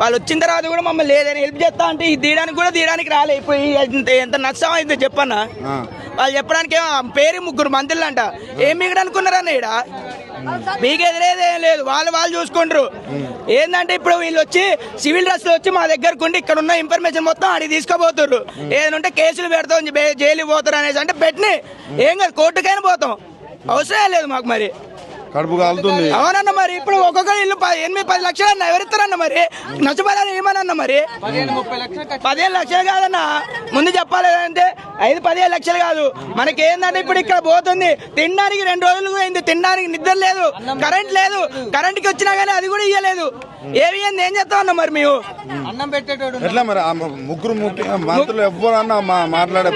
వాళ్ళు వచ్చిన తర్వాత కూడా మమ్మల్ని లేదని హెల్ప్ చేస్తా అంటే ఇది తీయడానికి రాలే. ఇప్పుడు ఎంత నష్టం అయితే చెప్పన్నా. వాళ్ళు చెప్పడానికి పేరు 3 మంత్రులు అంట. ఏం మిగడ అనుకున్నారన్న ఇక్కడ మీకు ఎదురేది ఏం లేదు. వాళ్ళు చూసుకుంటారు. ఏంటంటే ఇప్పుడు వీళ్ళు వచ్చి సివిల్ డ్రెస్ లో వచ్చి మా దగ్గరకు ఉండి ఇక్కడ ఉన్న ఇన్ఫర్మేషన్ మొత్తం అడిగి తీసుకోబోతున్నారు. ఏదంటే కేసులు పెడతాం జైలు పోతారు అనేసి అంటే పెట్టిన ఏం కాదు, కోర్టుకైనా పోతాం, అవసరం లేదు మాకు. మరి కడుపు కాలుతుంది. అవునన్న. మరి ఇప్పుడు ఒక్కొక్కరు ఇల్లు 8-10 లక్షలు అన్న ఎవరిస్తారన్న? మరి నష్టపడాలి ఏమన్నా? మరి 15 లక్షలు కాదన్న, ముందు చెప్పాలి అంటే 5-15 లక్షలు కాదు. మనకి ఏంటంటే ఇప్పుడు ఇక్కడ పోతుంది తినడానికి 2 రోజులు అయింది, తినడానికి నిద్ర లేదు, కరెంట్ లేదు. కరెంట్కి వచ్చినా కానీ అది కూడా ఇవ్వలేదు. ఏమి ఏం చేస్తాం అన్న? మరి మేము ఎట్లా మరి 3 మంత్రులు ఎవరన్నా మాట్లాడే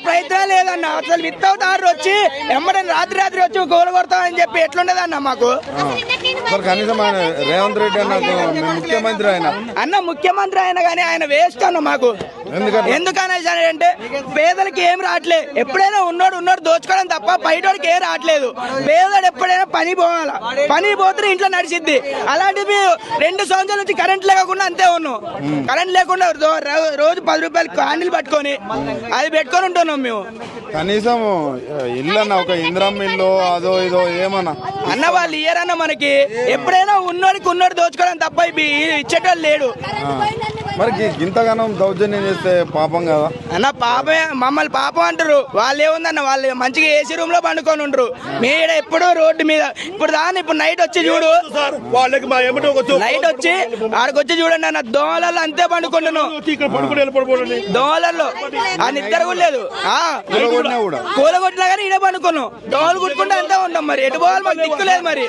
ప్రయత్నం లేదన్న. అసలు వితౌట్ ఆర్డర్ వచ్చి ఎమ్మడని రాత్రి వచ్చి గోల కొడతామని చెప్పి ఎట్లుండదన్న మాకు. కనీసం ఆయన రేవంత్ రెడ్డి ముఖ్యమంత్రి ముఖ్యమంత్రి అయినా కానీ ఆయన వేస్ట్ అన్న మాకు. ఎందుకనేసి అంటే పేదలకి ఏం రావట్లేదు. ఎప్పుడైనా ఉన్నోడు దోచుకోవడం తప్ప బయటోడికి ఏం రావట్లేదు. పేదోడు ఎప్పుడైనా పని పోవాలా, పని పోతే ఇంట్లో నడిచిద్ది. అలాంటివి 2 సంవత్సరాల నుంచి కరెంట్ లేకుండా అంతే ఉన్నాం. కరెంట్ లేకుండా రోజు 10 రూపాయలు క్యాండిల్ పట్టుకొని అది పెట్టుకొని ఉంటున్నాం మేము. కనీసం ఇల్లు అన్న ఒక ఇంద్రమ్మ ఇల్లు అదో ఇదో ఏమన్నా అన్న వాళ్ళు ఇయ్యరన్న మనకి. ఎప్పుడైనా ఉన్నోడు దోచుకోవడం తప్ప ఇచ్చేటోళ్ళు లేడు. మరి ఇంతగానం దౌర్జన్యం చేస్తే పాపం కదా అన్న? పాపమే, మమ్మల్ని పాపం అంటారు. వాళ్ళు ఏముందన్న, వాళ్ళు మంచిగా ఏసీ రూమ్ లో పండుకొని ఉంటారు. మీద ఎప్పుడూ రోడ్డు మీద. ఇప్పుడు నైట్ వచ్చి చూడు, నైట్ వచ్చి ఆడికొచ్చి చూడండి అన్న, దోమలలో అంతే పండుకుంటున్నాను. దోమలలో ఆ నిద్ర కూడా లేదు. కూలగొట్టినా కానీ ఇడే పండుకున్నాం. దోమలు కుట్టుకుంటే అంతే ఉంటాం. మరి ఎటు పోవాలి మాకు దిక్కు లేదు. మరి